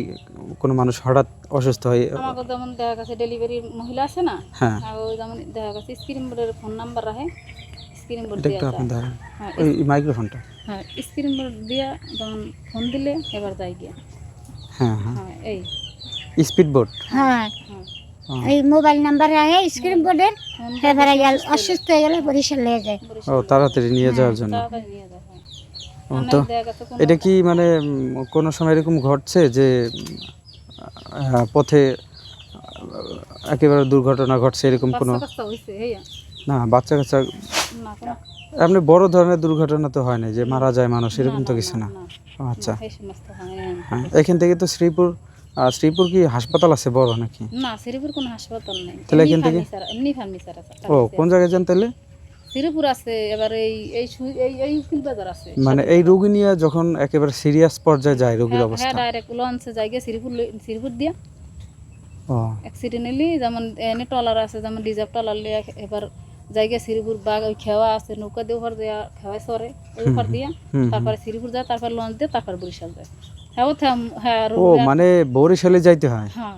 কোনো মানুষ হঠাৎ অসুস্থ হয়, আমাকে যেমন দেখা গেছে ডেলিভারি মহিলা আছে না, হ্যাঁ, ওই যেমন দেখা গেছে স্ক্রিন বোর্ডের ফোন নাম্বার রাখে, স্ক্রিন বোর্ড এটা দিয়ে একটু আপনি ধরেন হ্যাঁ, ওই মাইক্রোফোনটা। হ্যাঁ স্ক্রিন বোর্ড দিয়ে যেমন ফোন দিলে এবার যাই গিয়া। হ্যাঁ হ্যাঁ, হ্যাঁ এই স্পিড বোট। হ্যাঁ, এই মোবাইল নাম্বার রাখে স্ক্রিন বোর্ডের, এবার অসুস্থ হয়ে গেলে বরিশাল নিয়ে যায়। ও, তাড়াতাড়ি নিয়ে যাওয়ার জন্য। তাড়াতাড়ি নিয়ে যায়। ও, তো এটা কি মানে কোনো সময় এরকম ঘটছে যে পথে একেবারে দুর্ঘটনা ঘটছে এরকম কোনো? না, বাচ্চা কাচ্চা এমনি বড় ধরনের দুর্ঘটনা তো হয় না যে মারা যায় মানুষ, এরকম তো কিছু না। আচ্ছা, হ্যাঁ, এখান থেকে তো শ্রীপুর কি হাসপাতাল আছে বড় নাকি? না, শ্রীপুর কোনো হাসপাতাল নেই, তাহলে এখান থেকে এমনি ফার্নিচার আছে। ও, কোন জায়গায় যান তাহলে? শ্রীপুর আছে, এবার এই উকিল বাজার আছে। মানে এই রোগী নিয়ে যখন একেবারে সিরিয়াস পর্যায়ে যায় রোগীর অবস্থা, হ্যাঁ ডাইরেক্ট লঞ্চে যায় গিয়ে শ্রীপুর দিয়া। ও, অ্যাক্সিডেন্টালি যেমন এনে ট্রলার আছে, যেমন রিজার্ভ ট্রলার লিয়ে এবার জায়গা শ্রীপুর বা ওই খেওয়া আছে, নৌকা দিয়ে ওপর দেওয়া খেওয়াই সরে ওই উপর দিয়ে, তারপরে শ্রীপুর যায়, তারপর লঞ্চ দিয়ে, তারপর বরিশাল যায়। হ্যাঁ ও, মানে বরিশালে যাইতে হয়? হ্যাঁ,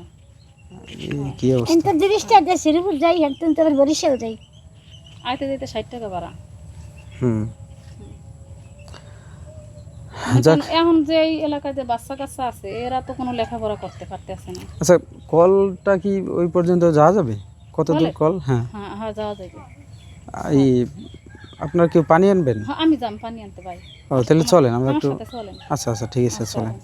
কি অবস্থা? কিন্তু 30 টাকা শ্রীপুর যাই কিন্তু আবার বরিশাল যাই। আইতে যেতে 60 টাকা ভাড়া। হুম। এখন যে এই এলাকায় যে বাচ্চা কাচ্চা আছে এরা তো কোনো লেখাপড়া করতে পারতেছে না। আচ্ছা, কলটা কি ওই পর্যন্ত যাওয়া যাবে? কত দূর কলে? কল? হ্যাঁ। হ্যাঁ হ্যাঁ যাওয়া যাবে। এই আপনার কেউ পানি আনবেন? হ্যাঁ আমি যাম পানি আনতে পারি। ও তাহলে চলেন আমরা আমার একটু। সাথে চলেন। আচ্ছা আচ্ছা, ঠিক আছে, চলেন।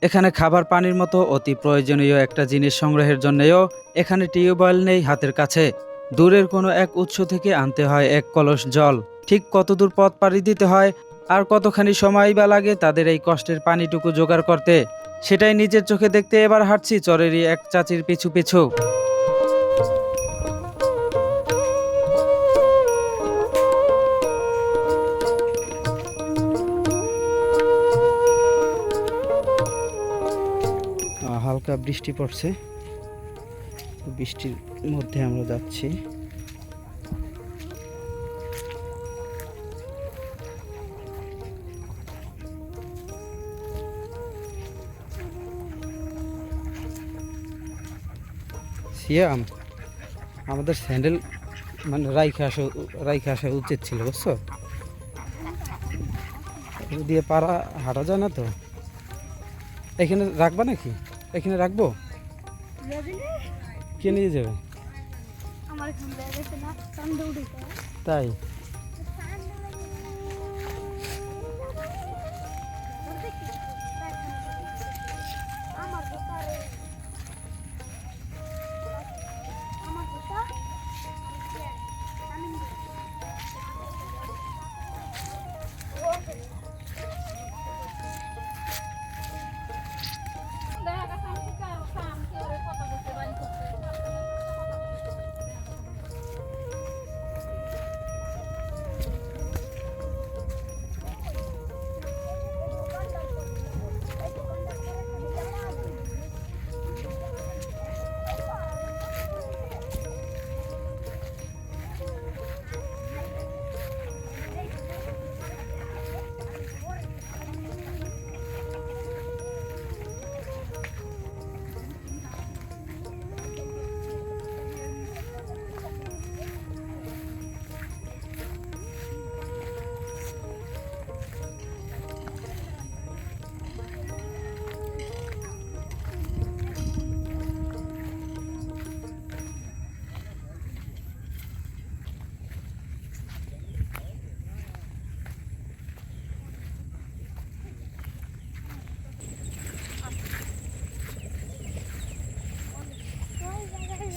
এখানে খাবার পানির মতো অতি প্রয়োজনীয় একটা জিনিস সংগ্রহের জন্যও এখানে টিউবওয়েল নেই হাতের কাছে। দূরের কোনো এক উৎস থেকে আনতে হয় এক কলস জল। ঠিক কতদূর পথ পাড়ি দিতে হয় আর কতখানি সময় বা লাগে তাদের এই কষ্টের পানিটুকু জোগাড় করতে, সেটাই নিজের চোখে দেখতে এবার হাঁটছি চরেরই এক চাচির পিছু পিছু। হালকা বৃষ্টি পড়ছে, বৃষ্টির মধ্যে আমরা যাচ্ছি। সিয়াম, আমাদের স্যান্ডেল মানে রাইখে আসা উচিত ছিল, বুঝছো? এগুলো দিয়ে পাড়া হাঁটা যায় না তো। এখানে রাখবা নাকি? এখানে রাখবো? কে নিয়ে যাবে? তাই?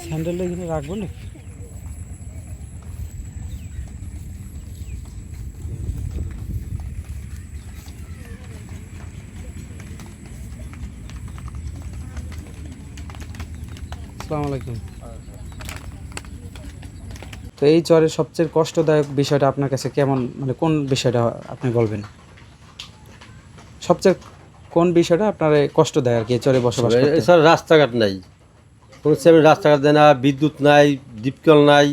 স্যান্ডেলটা এখানে রাখবো নাকি? আসসালামু আলাইকুম। তো এই চরের সবচেয়ে কষ্টদায়ক বিষয়টা আপনার কাছে কেমন, মানে কোন বিষয়টা আপনি বলবেন? সবচেয়ে কোন বিষয়টা আপনার কষ্ট দেয় আর কি চরে বসবাস করতে? এছাড়া রাস্তাঘাট নাই, কোনো রাস্তাঘাট দেয় না, বিদ্যুৎ নাই, ডিপকল নাই,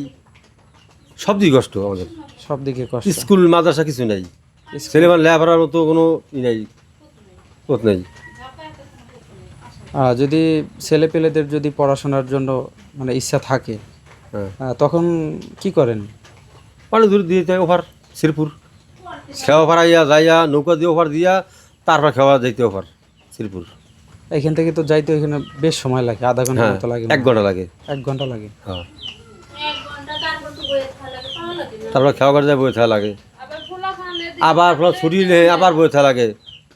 সব দিকে কষ্ট আমাদের। সব দিকে কষ্ট। স্কুল মাদ্রাসা কিছু নাই, ছেলেমান লেখাপড়ার মতো কোনো ই নাই, পথ নাই। যদি ছেলে পেলেদের যদি পড়াশোনার জন্য মানে ইচ্ছা থাকে, হ্যাঁ, তখন কি করেন? অনেক দূর দিয়ে যায় ওভার শ্রীপুর, খেওয়া পাড়াইয়া যাইয়া নৌকা দিয়ে ওভার দিয়া তারপর খেওয়া যাইতে ওভার শ্রীপুর। এখান থেকে তো যাইতে এখানে বেশ সময় লাগে, আধা ঘন্টা হ্যাঁ, মতো লাগে। 1 ঘন্টা লাগে। 1 ঘন্টা লাগে। হ্যাঁ, তারপর খেওয়া করে যায় বয়ে থাকা লাগে, আবার ফল ছুটি আবার বয়ে থাকা লাগে।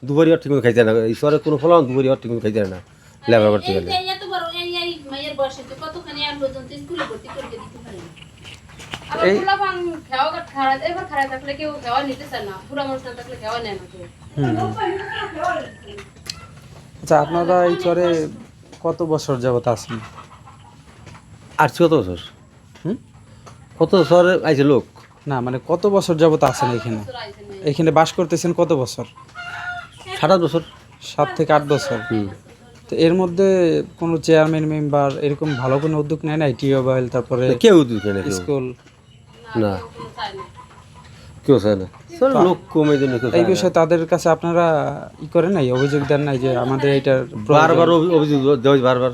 দুপুরি আর ঠিকমতো খাইতে না, ঈশ্বরের কোনো ফল দুপুরি আর ঠিকমতো খাইতে না লেবার করতে গেলে। আচ্ছা, আপনারা এই চরে কত বছর যাবত আছেন? আর কত বছর? কত বছর আইছে লোক? না মানে কত বছর যাবত আছেন এখানে? এখানে বাস করতেছেন কত বছর? 7-8 বছর। 7 থেকে 8 বছর। তো এর মধ্যে কোনো চেয়ারম্যান মেম্বার এরকম ভালো কোনো উদ্যোগ নেয় না? টিউবওয়েল, তারপরে কেউ উদ্যোগ নেয় না, স্কুল? না কেউ চায় না চরে লোক কমে জন্য কেউ এই চায় না। বিষয়ে তাদের কাছে আপনারা ই করেন নাই, অভিযোগ দেন নাই যে আমাদের এইটার বারবার অভিযোগ দেওয়া হয়েছে, বারবার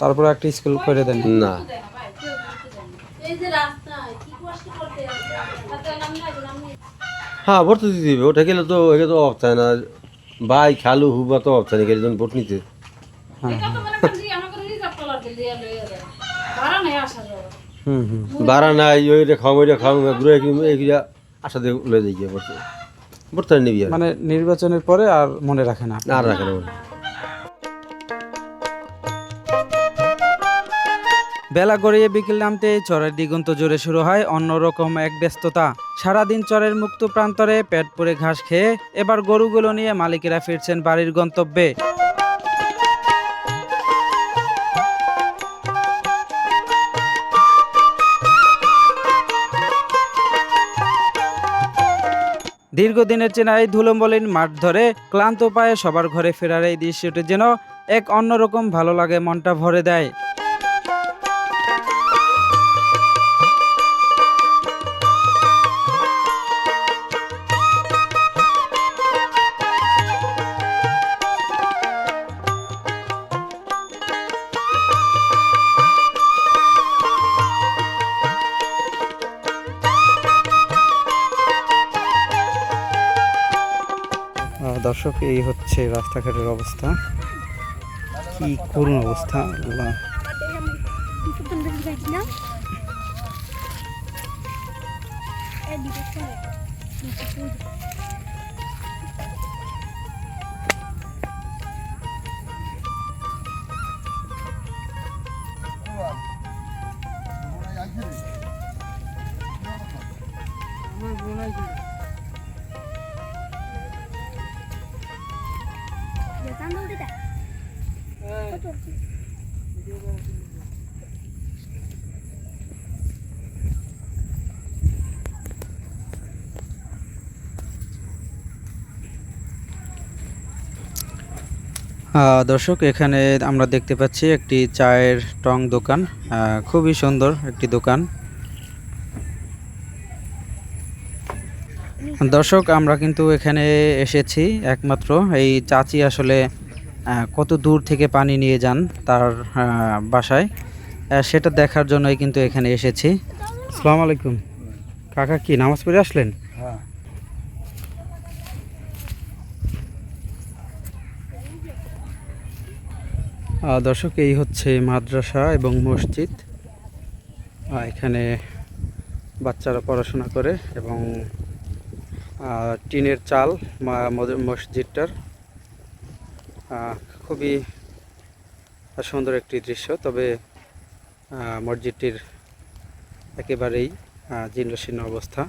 তারপরে একটা স্কুল করে দেন? না। হ্যাঁ ভোট তো দিতে দিবে, ওটা গেলে তো একে তো অভাব থাকে না, ভাই খালু হুবা তো অভাব থাকে না, গেলে যখন ভোট নিতে। হুম হুম। বাড়া নাই ওইটা খাওয়া ঘুরে এগুলা আশা দিয়ে উলে যাই গিয়ে ভোট ভোট তো নিবি আর মানে নির্বাচনের পরে আর মনে রাখে না? আর রাখে না। বেলা গড়িয়ে বিকেল নামতে চরের দিগন্ত জুড়ে শুরু হয় অন্যরকম এক ব্যস্ততা। সারাদিন চরের মুক্ত প্রান্তরে পেট পুড়ে ঘাস খেয়ে এবার গরুগুলো নিয়ে মালিকেরা ফিরছেন বাড়ির গন্তব্যে। দীর্ঘদিনের চেনা এই ধুলোমলিন মাঠ ধরে ক্লান্ত পায়ে সবার ঘরে ফেরার এই দৃশ্যটি যেন এক অন্যরকম ভালো লাগে, মনটা ভরে দেয়। দর্শক, এই হচ্ছে রাস্তাঘাটের অবস্থা, কি করুণ অবস্থা। আল্লাহ। দর্শক, এখানে আমরা দেখতে পাচ্ছি একটি চায়ের টং দোকান, খুবই সুন্দর একটি দোকান। দর্শক, আমরা কিন্তু এখানে এসেছি একমাত্র এই চাচি আসলে কত দূর থেকে পানি নিয়ে যান তার বাসায়, সেটা দেখার জন্যই কিন্তু এখানে এসেছি। আসসালামু আলাইকুম কাকা, কি নামাজ পড়ে আসলেন? দর্শক, এই হচ্ছে মাদ্রাসা এবং মসজিদ। এখানে বাচ্চারা পড়াশোনা করে এবং টিনের চাল মসজিদটার, খুবই সুন্দর একটি দৃশ্য। তবে মসজিদটির একেবারেই জীর্ণশীর্ণ অবস্থা।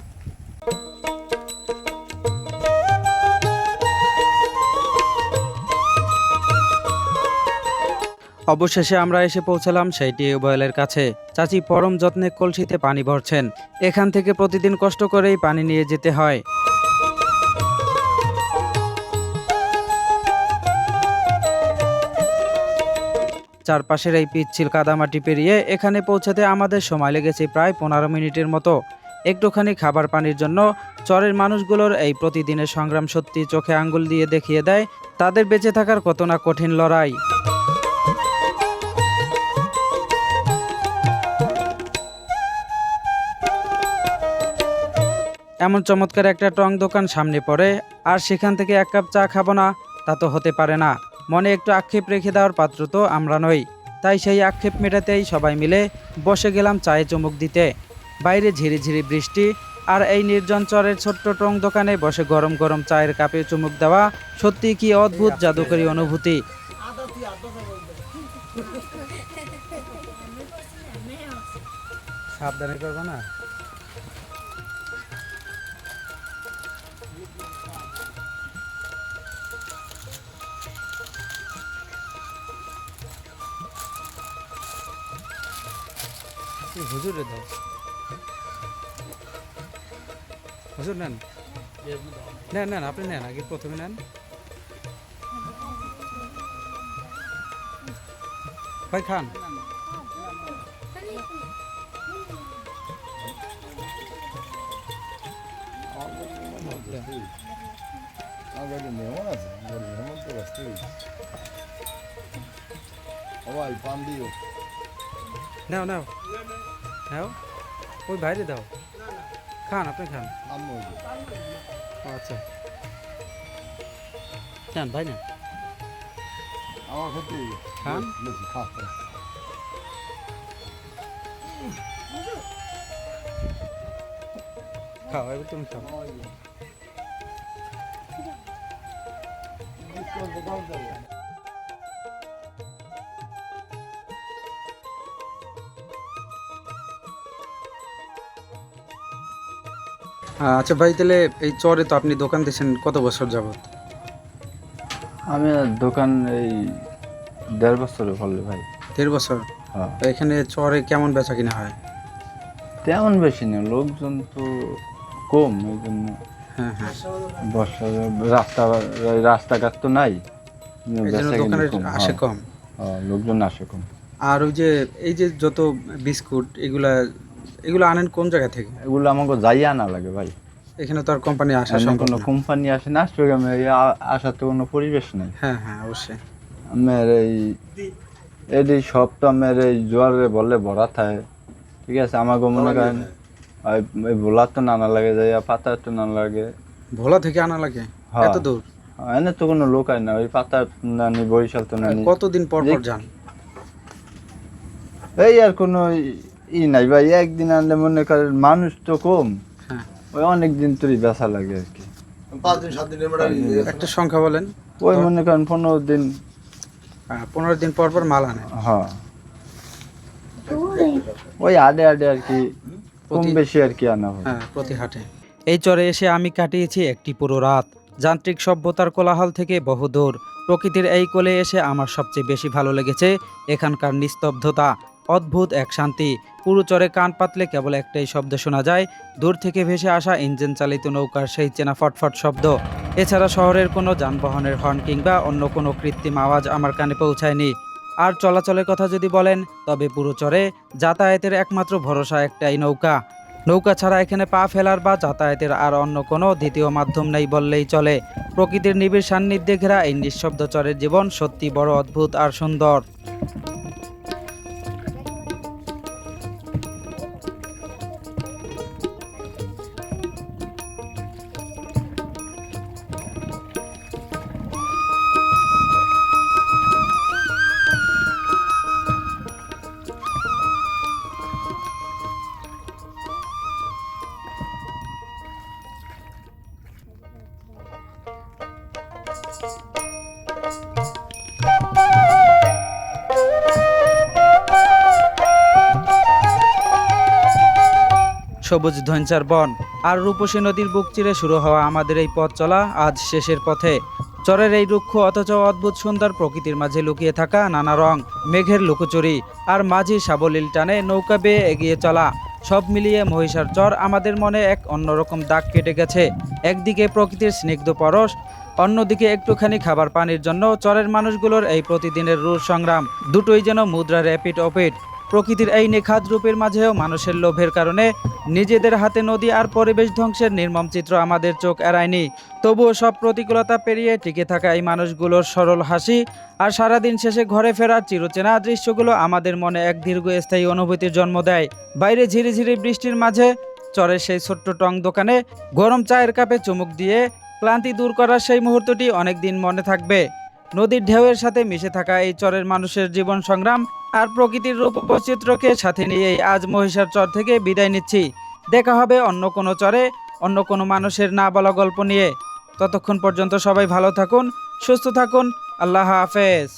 অবশেষে আমরা এসে পৌঁছালাম সেই টিউবওয়েলের কাছে। চাচি পরম যত্নে কলসিতে পানি ভরছেন। এখান থেকে প্রতিদিন কষ্ট করেই পানি নিয়ে যেতে হয়। চারপাশের এই পিচ্ছিল কাদামাটি পেরিয়ে এখানে পৌঁছাতে আমাদের সময় লেগেছে প্রায় 15 মিনিটের মতো। একটুখানি খাবার পানির জন্য চরের মানুষগুলোর এই প্রতিদিনের সংগ্রাম সত্যি চোখে আঙ্গুল দিয়ে দেখিয়ে দেয় তাদের বেঁচে থাকার কত না কঠিন লড়াই। এমন চমৎকার একটা টং দোকান সামনে পড়ে, আর সেখান থেকে এক কাপ চা খাবো না তা তো হতে পারে না। মনে একটু আক্ষেপ রেখে দেওয়ার পাত্র তো আমরা নই, তাই সেই আক্ষেপ মেটাতেই সবাই মিলে বসে গেলাম চায়ে চুমুক দিতে। বাইরে ঝিরিঝিরি বৃষ্টি, আর এই নির্জন চরের ছোট্ট টং দোকানে বসে গরম গরম চায়ের কাপে চুমুক দেওয়া সত্যি কি অদ্ভুত জাদুকরী অনুভূতি। সাবধানে করবে না। হুজুরে দাও, হুজুর নেন নেন নেন, আপনি নেন, আগে প্রথমে নেন। ভাই খান। নাও নাও নাও, ওই বাইরে দাও, খান আপনি খান। ও আচ্ছা, খান ভাই না, খান। খাও, এবার তুমি খাও। আচ্ছা ভাই, তাহলে এই চরে তো আপনি দোকান দিয়েছেন কত বছর যাবত? আমি দোকান এই 1.5 বছরে ফলে ভাই। 1.5 বছর? হ্যাঁ। তো এখানে চরে কেমন বেচা কিনা হয়? তেমন বেশি না, লোকজন তো কম, এই জন্য। হ্যাঁ হ্যাঁ, বর্ষা রাস্তাঘাট তো নাই, এই জন্য দোকানের আসে কম। লোকজন আসে কম। আর ওই যে এই যে যত বিস্কুট এগুলা এগুলো আনেন কোন জায়গা থেকে? এগুলো আমাকে যাই আনা লাগে ভাই, এখানে তো আর কোম্পানি আসা এখানে সম্ভব কোনো না। কোম্পানি আসে না, চট্টগ্রামে আসার তো কোনো পরিবেশ নেই। হ্যাঁ হ্যাঁ, অবশ্যই। আমার এই সব তো আমার এই জোয়ারে বলে ভরা থাকে, ঠিক আছে। আমাকে মনে করেন ওই ভোলা তো নানা লাগে, যাই পাতা তো নানা লাগে। ভোলা থেকে আনা লাগে? হ্যাঁ। এত দূর? এনে তো কোনো লোক হয় না, ওই পাতা নানি বরিশাল তো নানি। কতদিন পর পর যান? এই আর কোনো ই নাই ভাই, একদিন আনলে মনে করেন মানুষ তো কম, হ্যাঁ, ওই অনেক দিন তোরই বেচা লাগে আর কি। 5 দিন 7 দিনের একটা সংখ্যা বলেন। ওই মনে করেন 15 দিন। 15 দিন পর পর মাল আনে? হ্যাঁ, ওই আডে আর কি, কম বেশি আর কি আনা হয়। হ্যাঁ, প্রতি হাটে। এই চরে এসে আমি কাটিয়েছি একটি পুরো রাত। যান্ত্রিক সভ্যতার কোলাহল থেকে বহুদূর প্রকৃতির এই কোলে এসে আমার সবচেয়ে বেশি ভালো লেগেছে এখানকার নিস্তব্ধতা, অদ্ভুত এক শান্তি। পুরো চরে কান পাতলে কেবল একটাই শব্দ শোনা যায়, দূর থেকে ভেসে আসা ইঞ্জিন চালিত নৌকার সেই চেনা ফটফট শব্দ। এছাড়া শহরের কোনো যানবাহনের হর্ন কিংবা অন্য কোনো কৃত্রিম আওয়াজ আমার কানে পৌঁছায়নি। আর চলাচলের কথা যদি বলেন, তবে পুরো চরে যাতায়াতের একমাত্র ভরসা একটাই নৌকা। নৌকা ছাড়া এখানে পা ফেলার বা যাতায়াতের আর অন্য কোনো দ্বিতীয় মাধ্যম নেই বললেই চলে। প্রকৃতির নিবিড় সান্নিধ্যে ঘেরা এই নিঃশব্দ চরের জীবন সত্যি বড় অদ্ভুত আর সুন্দর। সবুজ ধনচার বন আর রূপসী নদীর বুক চিরে শুরু হওয়া আমাদের এই পথ চলা আজ শেষের পথে। চরের এই রুক্ষ অথচ অদ্ভুত সুন্দর প্রকৃতির মাঝে লুকিয়ে থাকা নানা রং, মেঘের লুকোচুরি আর মাঝি সাবলীল টানে নৌকা বেয়ে এগিয়ে চলা, সব মিলিয়ে মহিষার চর আমাদের মনে এক অন্যরকম দাগ কেটে গেছে। একদিকে প্রকৃতির স্নিগ্ধ পরশ, অন্যদিকে একটুখানি খাবার পানির জন্য চরের মানুষগুলোর এই প্রতিদিনের রূঢ় সংগ্রাম, দুটোই যেন মুদ্রার এপিট ওপিট। প্রকৃতির এই নিখাদ রূপের মাঝেও মানুষের লোভের কারণে নিজেদের হাতে নদী আর পরিবেশ ধ্বংসের নির্মম চিত্র আমাদের চোখ এড়ায়নি। তবুও সব প্রতিকূলতা পেরিয়ে টিকে থাকা এই মানুষগুলোর সরল হাসি আর সারাদিন শেষে ঘরে ফেরার চিরচেনা দৃশ্যগুলো আমাদের মনে এক দীর্ঘস্থায়ী অনুভূতির জন্ম দেয়। বাইরে ঝিরিঝিরি বৃষ্টির মাঝে চরের সেই ছোট্ট টং দোকানে গরম চায়ের কাপে চুমুক দিয়ে ক্লান্তি দূর করার সেই মুহূর্তটি অনেক দিন মনে থাকবে। নদীর ঢেউয়ের সাথে মিশে থাকা এই চরের মানুষের জীবন সংগ্রাম আর প্রকৃতির রূপ বৈচিত্র্যকে সাথে নিয়েই আজ মহিষার চর থেকে বিদায় নিচ্ছি। দেখা হবে অন্য কোনো চরে, অন্য কোনো মানুষের না বলা গল্প নিয়ে। ততক্ষণ পর্যন্ত সবাই ভালো থাকুন, সুস্থ থাকুন। আল্লাহ হাফেজ।